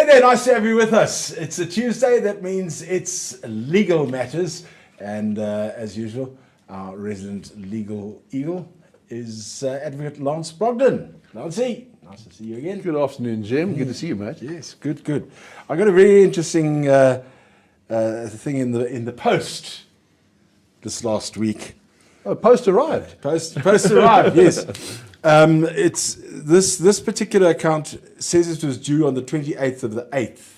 there, nice to have you with us. It's a Tuesday, that means it's legal matters. And as usual, our resident legal eagle is Advocate Lance Brogden. Lancey, nice to see you again. Good afternoon, Jim. Good to see you, mate. Yes, good, good. I got a very interesting thing in the Post this last week. Oh, Post arrived. Post arrived, yes. It's this particular account says it was due on the 28th of the 8th,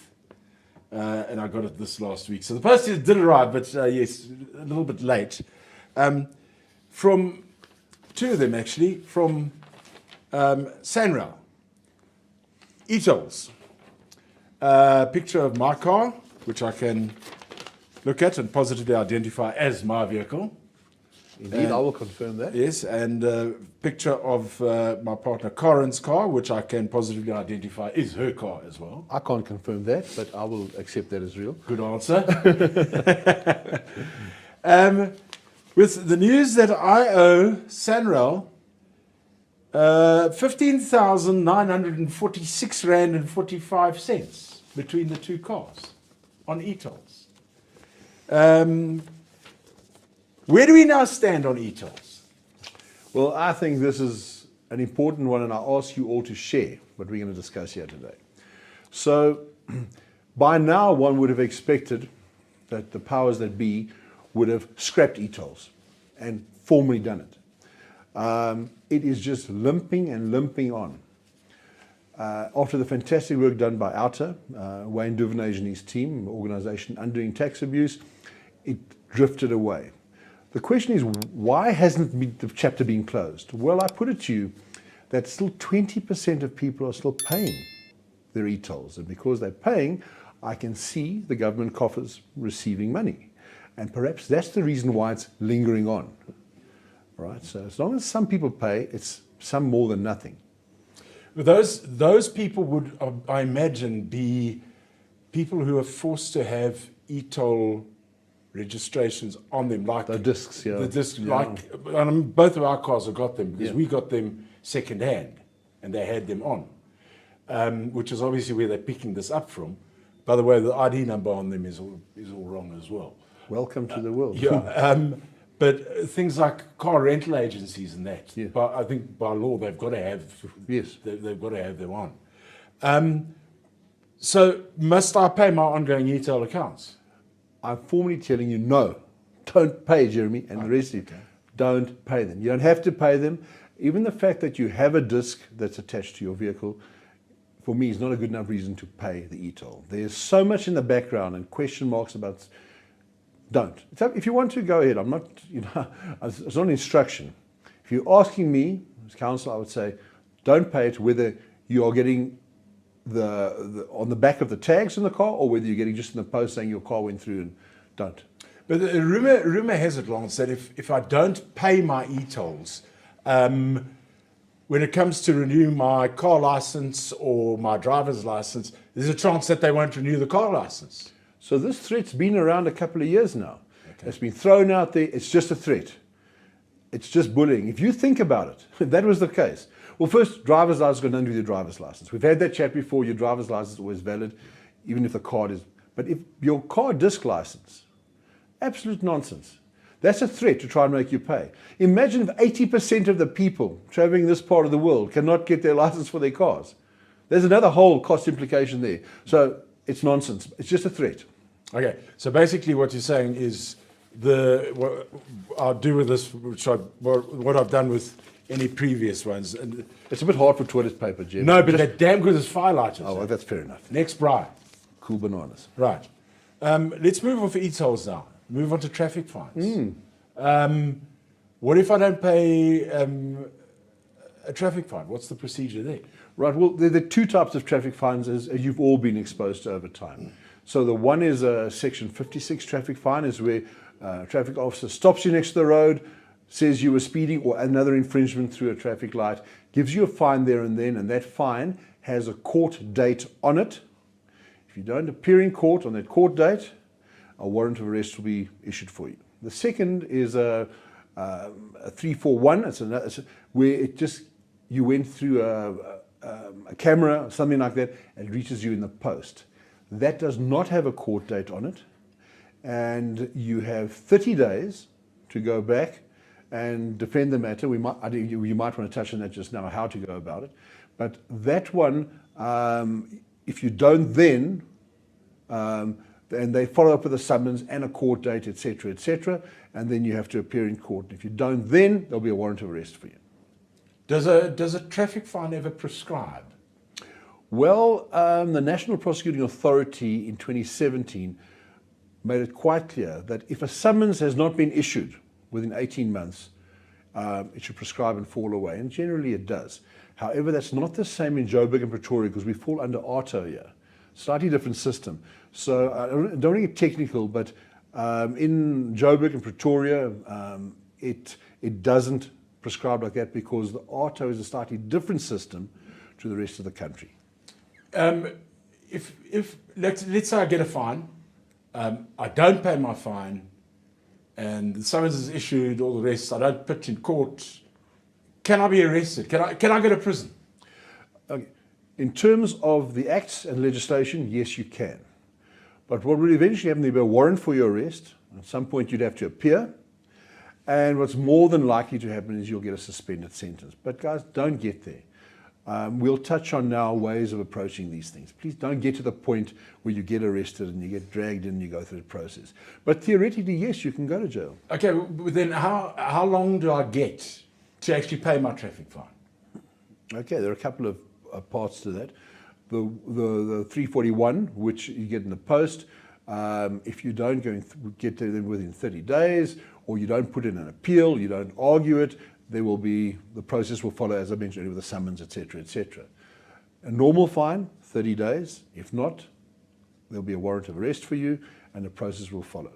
and I got it this last week. So the post did arrive, but yes, a little bit late. From two of them actually, from Sanral, e-tolls. Picture of my car, which I can look at and positively identify as my vehicle. Indeed, I will confirm that. Yes, and a picture of my partner Corin's car, which I can positively identify is her car as well. I can't confirm that, but I will accept that as real. Good answer. With the news that I owe Sanral 15,946 rand and 45 cents between the two cars on e-tolls. Where do we now stand on e-tolls? Well, I think this is an important one, and I ask you all to share what we're going to discuss here today. So, by now, one would have expected that the powers that be would have scrapped e-tolls and formally done it. It is just limping and limping on. After the fantastic work done by OUTA, Wayne Duvernay and his team, organisation Undoing Tax Abuse, it drifted away. The question is, why hasn't the chapter been closed? Well, I put it to you that still 20% of people are still paying their e-tolls. And because they're paying, I can see the government coffers receiving money. And perhaps that's the reason why it's lingering on. Right? So as long as some people pay, it's some more than nothing. Those people would, I imagine, be people who are forced to have e-toll registrations on them, like the discs, yeah. The discs, yeah. like both of our cars have got them because yeah. we got them second hand, and they had them on, which is obviously where they're picking this up from. By the way, the ID number on them is all wrong as well. Welcome to the world. Yeah, but things like car rental agencies and that. Yeah. But I think by law they've got to have. Yes. They've got to have them on. So must I pay my ongoing e-toll accounts? I'm formally telling you, no, don't pay, Jeremy, and the rest of you, don't pay them. You don't have to pay them. Even the fact that you have a disc that's attached to your vehicle, for me, is not a good enough reason to pay the e-toll. There's so much in the background and question marks about, don't. If you want to, go ahead. I'm not, it's not an instruction. If you're asking me, as counsel, I would say, don't pay it, whether you are getting on the back of the tags in the car, or whether you're getting just in the post saying your car went through, and don't. But the rumor has it, Lance, that if I don't pay my e-tolls, when it comes to renew my car license or my driver's license, there's a chance that they won't renew the car license. So this threat's been around a couple of years now. Okay. It's been thrown out there. It's just a threat. It's just bullying. If you think about it, if that was the case. Well, first, driver's license got nothing to do with your driver's license. We've had that chat before. Your driver's license is always valid, even if the card is. But if your car disc license, absolute nonsense. That's a threat to try and make you pay. Imagine if 80% of the people traveling this part of the world cannot get their license for their cars. There's another whole cost implication there. So it's nonsense. It's just a threat. Okay. So basically what you're saying is what I'll do with this, what I've done with any previous ones. And it's a bit hard for toilet paper, Jim. No, but they're damn good as firelighters. Oh, well, that's fair enough. Next Brian. Cool bananas. Right. Let's move on for e-tolls now. Move on to traffic fines. What if I don't pay a traffic fine? What's the procedure there? Right. Well, there are two types of traffic fines as you've all been exposed to over time. So the one is a Section 56 traffic fine, is where a traffic officer stops you next to the road, says you were speeding or another infringement through a traffic light, gives you a fine there and then, and that fine has a court date on it. If you don't appear in court on that court date, a warrant of arrest will be issued for you. The second is a 341. It's where you went through a camera, or something like that, and it reaches you in the post. That does not have a court date on it, and you have 30 days to go back and defend the matter. You might want to touch on that just now, how to go about it. But that one, if you don't then, and they follow up with a summons and a court date, etc., and then you have to appear in court. If you don't then, there'll be a warrant of arrest for you. Does a traffic fine ever prescribe? Well, the National Prosecuting Authority in 2017 made it quite clear that if a summons has not been issued within 18 months, it should prescribe and fall away, and generally it does. However, that's not the same in Joburg and Pretoria because we fall under ARTO here. Slightly different system. So I don't want to get technical, but in Joburg and Pretoria, it doesn't prescribe like that because the ARTO is a slightly different system to the rest of the country. If let's say I get a fine, I don't pay my fine, and the summons is issued, all the rest, I don't pitch in court, can I be arrested? Can I go to prison? Okay. In terms of the acts and legislation, yes, you can. But what will eventually happen, there'll be a warrant for your arrest. At some point, you'd have to appear. And what's more than likely to happen is you'll get a suspended sentence. But guys, don't get there. We'll touch on now ways of approaching these things. Please don't get to the point where you get arrested and you get dragged in and you go through the process. But theoretically, yes, you can go to jail. Okay, but then how long do I get to actually pay my traffic fine? Okay, there are a couple of parts to that. The 341, which you get in the post, if you don't get to them within 30 days, or you don't put in an appeal, you don't argue it, the process will follow, as I mentioned earlier, with the summons, etc. A normal fine, 30 days. If not, there'll be a warrant of arrest for you, and the process will follow.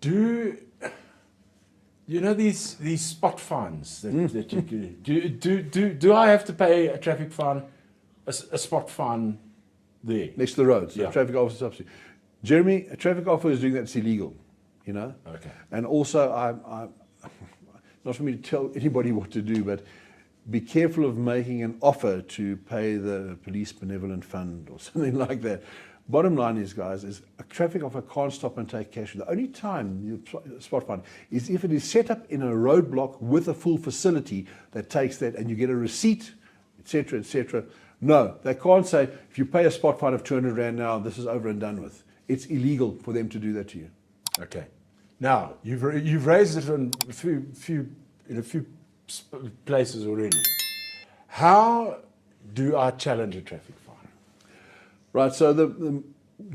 Do you know these spot fines that you can do I have to pay a traffic fine, a spot fine there? Next to the roads, Yeah. a traffic officer stops you. Jeremy, a traffic officer is doing that, it's illegal, you know? Okay. And also, I'm not for me to tell anybody what to do, but be careful of making an offer to pay the police benevolent fund or something like that. Bottom line is, guys, is a traffic officer can't stop and take cash. The only time you spot fine is if it is set up in a roadblock with a full facility that takes that and you get a receipt, etc. No, they can't say, if you pay a spot fine of 200 Rand now, this is over and done with. It's illegal for them to do that to you. Okay. Now, you've raised it in a few places already. How do I challenge a traffic fine? Right, so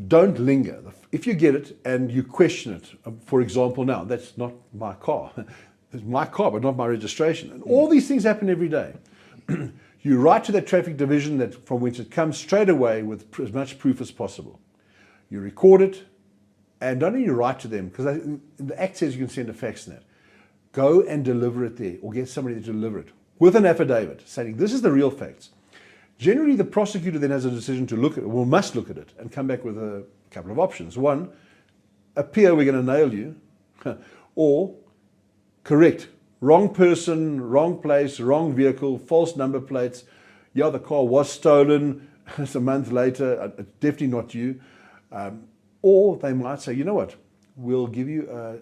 don't linger. If you get it and you question it, for example, now, that's not my car. It's my car, but not my registration. And all these things happen every day. You write to that traffic division from which it comes straight away with as much proof as possible. You record it, and don't only write to them, because the Act says you can send a fax net. Go and deliver it there, or get somebody to deliver it with an affidavit saying this is the real facts. Generally, the prosecutor then has a decision to look at it, or must look at it, and come back with a couple of options. One, appear, we're going to nail you, or correct, wrong person, wrong place, wrong vehicle, false number plates. Yeah, the car was stolen. It's a month later. It's definitely not you. Or they might say, you know what, we'll give you a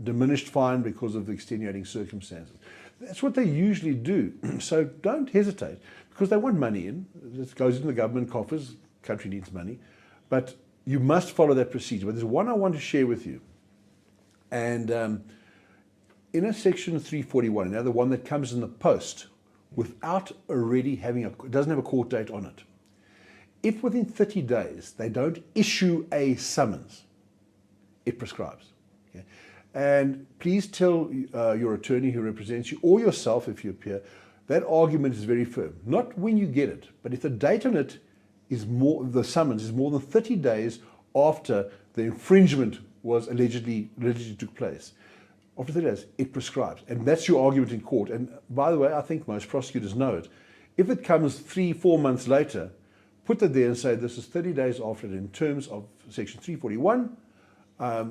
diminished fine because of the extenuating circumstances. That's what they usually do. So don't hesitate, because they want money in. It goes into the government coffers. The country needs money. But you must follow that procedure. But there's one I want to share with you. And in a section 341, now the one that comes in the post, without already having it doesn't have a court date on it. If within 30 days they don't issue a summons, it prescribes. Okay? And please tell your attorney who represents you, or yourself if you appear, that argument is very firm. Not when you get it, but if the date on it is the summons is more than 30 days after the infringement was allegedly took place. After 30 days, it prescribes. And that's your argument in court. And by the way, I think most prosecutors know it. If it comes 3-4 months later, put it there and say this is 30 days after it in terms of section 341,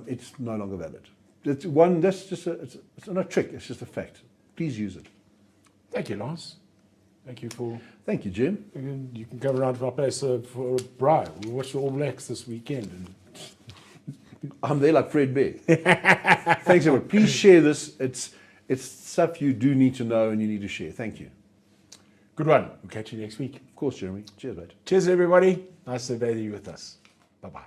it's no longer valid. That's just it's not a trick, it's just a fact. Please use it. Thank you, Lance. Thank you for. Thank you, Jim. You can come around to my place for a braai. We'll watch the All Blacks this weekend. I'm there like Fred Bear. Thanks, everyone. Please share this. It's stuff you do need to know and you need to share. Thank you. Good one. We'll catch you next week. Of course, Jeremy. Cheers, mate. Cheers, everybody. Nice to have you with us. Bye-bye.